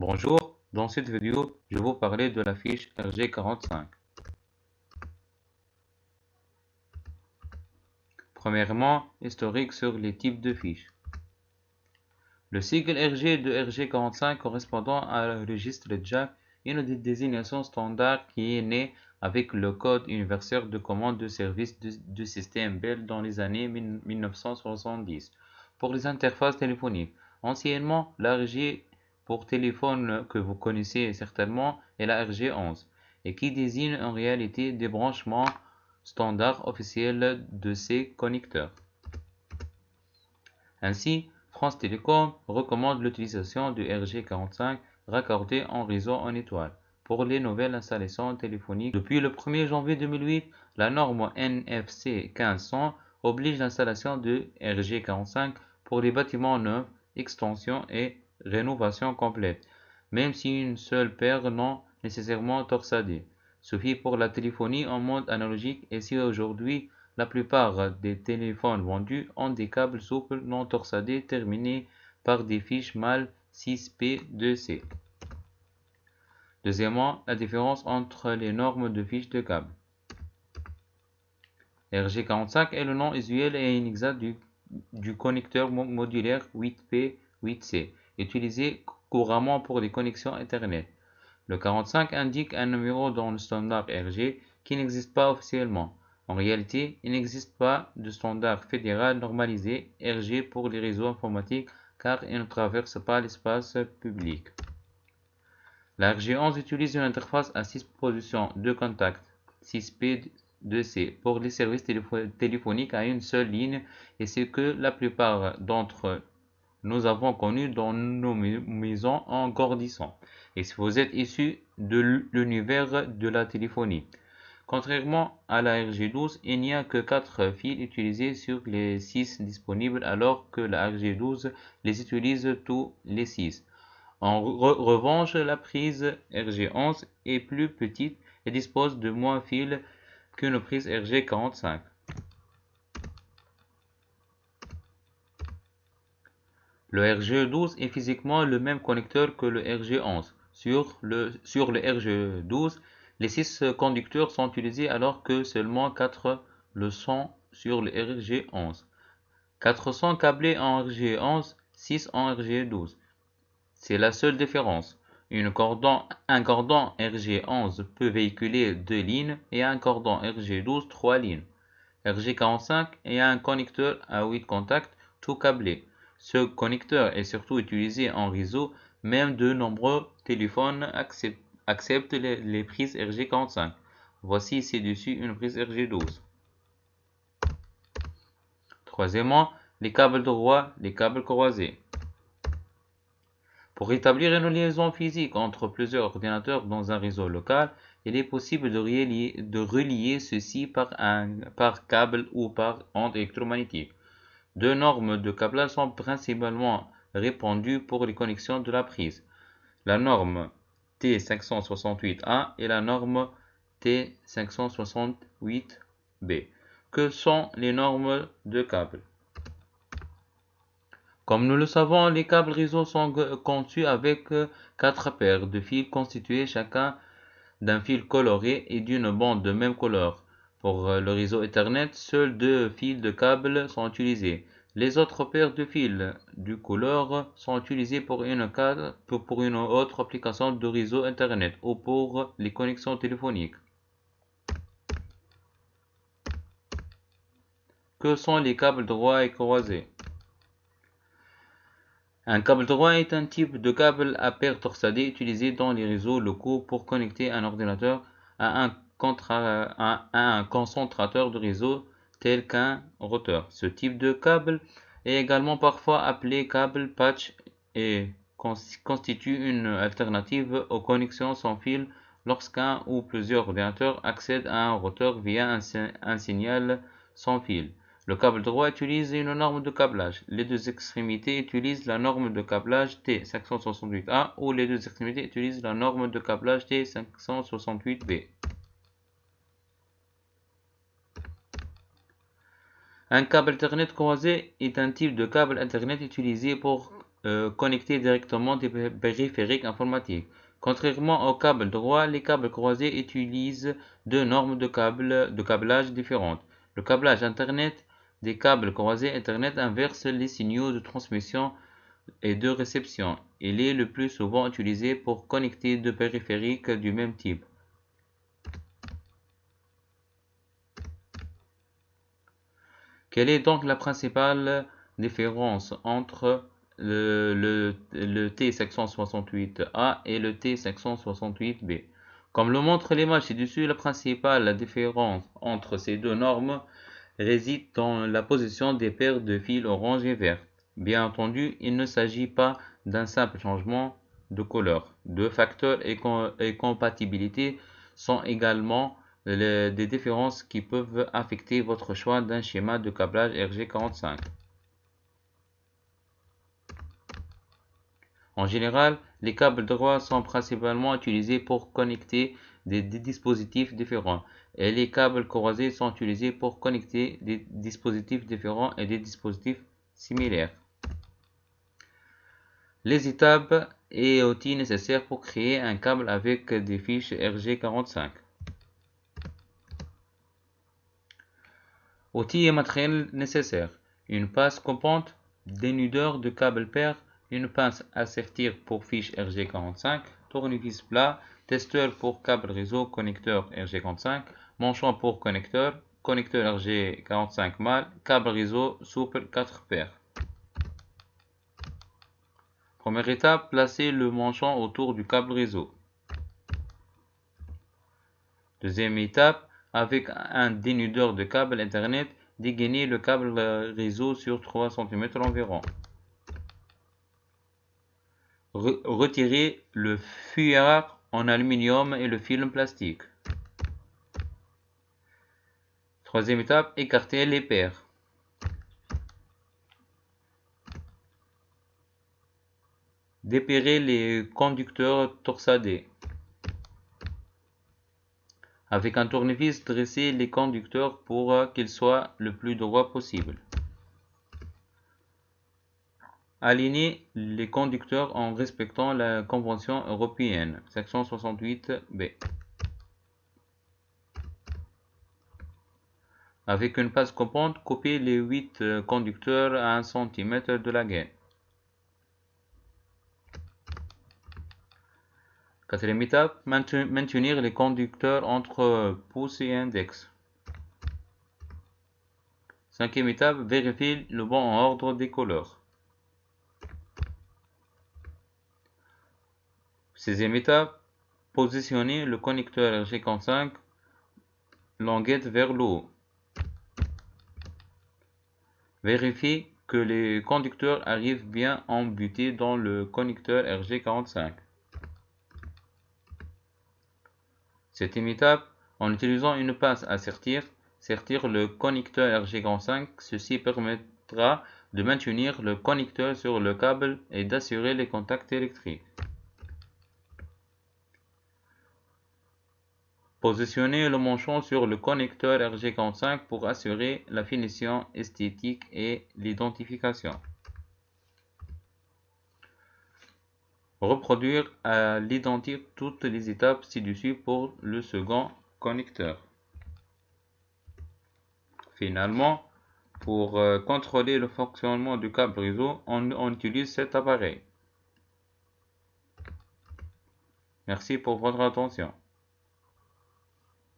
Bonjour, dans cette vidéo, je vais vous parler de la fiche RG45. Premièrement, historique sur les types de fiches. Le sigle RG de RG45 correspondant à le registre Jack est une désignation standard qui est née avec le code universel de commande de service du système Bell dans les années 1970 pour les interfaces téléphoniques. Anciennement, la RG pour téléphone que vous connaissez certainement est la RG11 et qui désigne en réalité des branchements standards officiels de ces connecteurs. Ainsi, France Télécom recommande l'utilisation du RG45 raccordé en réseau en étoile pour les nouvelles installations téléphoniques. Depuis le 1er janvier 2008, la norme NFC 1500 oblige l'installation de RG45 pour les bâtiments neufs, extensions et rénovations complètes, même si une seule paire non nécessairement torsadée suffit pour la téléphonie en mode analogique et si aujourd'hui la plupart des téléphones vendus ont des câbles souples non torsadés terminés par des fiches mâles 6P2C. Deuxièmement, la différence entre les normes de fiches de câbles. RG45 est le nom usuel et inexact du connecteur modulaire 8P8C, utilisé couramment pour les connexions Internet. Le 45 indique un numéro dans le standard RG qui n'existe pas officiellement. En réalité, il n'existe pas de standard fédéral normalisé RG pour les réseaux informatiques car il ne traverse pas l'espace public. La RG11 utilise une interface à 6 positions de contact 6P2C pour les services téléphoniques à une seule ligne et c'est que la plupart d'entre nous avons connu dans nos maisons en grandissant, et si vous êtes issu de l'univers de la téléphonie. Contrairement à la RG12, il n'y a que 4 fils utilisés sur les 6 disponibles alors que la RG12 les utilise tous les 6. En revanche, la prise RG11 est plus petite et dispose de moins de fils qu'une prise RG45. Le RG12 est physiquement le même connecteur que le RG11. Sur le RG12, les 6 conducteurs sont utilisés alors que seulement 4 le sont sur le RG11. 4 sont câblés en RG11, 6 en RG12. C'est la seule différence. Un cordon RG11 peut véhiculer 2 lignes et un cordon RG12 3 lignes. RG45 est un connecteur à 8 contacts tout câblé. Ce connecteur est surtout utilisé en réseau, même de nombreux téléphones acceptent les prises RG45. Voici ci-dessus une prise RG12. Troisièmement, les câbles droits, les câbles croisés. Pour établir une liaison physique entre plusieurs ordinateurs dans un réseau local, il est possible de relier ceux-ci par câble ou par onde électromagnétique. Deux normes de câblage sont principalement répandues pour les connexions de la prise. La norme T568A et la norme T568B, que sont les normes de câble. Comme nous le savons, les câbles réseau sont conçus avec 4 paires de fils constitués chacun d'un fil coloré et d'une bande de même couleur. Pour le réseau Ethernet, seuls 2 fils de câbles sont utilisés. Les autres paires de fils de couleur sont utilisées pour une autre application de réseau Internet ou pour les connexions téléphoniques. Que sont les câbles droits et croisés? Un câble droit est un type de câble à paire torsadée utilisé dans les réseaux locaux pour connecter un ordinateur à un concentrateur de réseau tel qu'un routeur. Ce type de câble est également parfois appelé câble patch et constitue une alternative aux connexions sans fil lorsqu'un ou plusieurs ordinateurs accèdent à un routeur via un signal sans fil. Le câble droit utilise une norme de câblage. Les deux extrémités utilisent la norme de câblage T568A ou les deux extrémités utilisent la norme de câblage T568B. Un câble Ethernet croisé est un type de câble Internet utilisé pour connecter directement des périphériques informatiques. Contrairement aux câbles droits, les câbles croisés utilisent deux normes de câblage différentes. Le câblage Internet des câbles croisés Internet inverse les signaux de transmission et de réception. Il est le plus souvent utilisé pour connecter deux périphériques du même type. Quelle est donc la principale différence entre le T568A et le T568B? Comme le montre l'image ci-dessus, la principale différence entre ces deux normes réside dans la position des paires de fils orange et vert. Bien entendu, il ne s'agit pas d'un simple changement de couleur. Deux facteurs et compatibilité sont également des différences qui peuvent affecter votre choix d'un schéma de câblage RG45. En général, les câbles droits sont principalement utilisés pour connecter des dispositifs différents, et les câbles croisés sont utilisés pour connecter des dispositifs différents et des dispositifs similaires. Les étapes et outils nécessaires pour créer un câble avec des fiches RG45. Outils et matériel nécessaires. Une passe coupante, dénudeur de câble pair, une pince à sertir pour fiche RG45, tournevis plat, testeur pour câble réseau, connecteur RG45, manchon pour connecteur, connecteur RG45 mâle, câble réseau souple 4 paires. Première étape, placez le manchon autour du câble réseau. Deuxième étape, avec un dénudeur de câble Internet, dégainez le câble réseau sur 3 cm environ. Retirez le fuyard en aluminium et le film plastique. Troisième étape, écartez les paires. Dépirez les conducteurs torsadés. Avec un tournevis, dressez les conducteurs pour qu'ils soient le plus droit possible. Alignez les conducteurs en respectant la Convention européenne, section 68B. Avec une passe coupante, coupez les 8 conducteurs à 1 cm de la gaine. Quatrième étape, maintenir les conducteurs entre pouce et index. Cinquième étape, vérifier le bon ordre des couleurs. Sixième étape, positionnez le connecteur RG45 languette vers le haut. Vérifiez que les conducteurs arrivent bien embutés dans le connecteur RG45. Septième étape, en utilisant une pince à sertir le connecteur RG45. Ceci permettra de maintenir le connecteur sur le câble et d'assurer les contacts électriques. Positionnez le manchon sur le connecteur RG45 pour assurer la finition esthétique et l'identification. Reproduire à l'identique toutes les étapes ci-dessus pour le second connecteur. Finalement, pour contrôler le fonctionnement du câble réseau, on utilise cet appareil. Merci pour votre attention.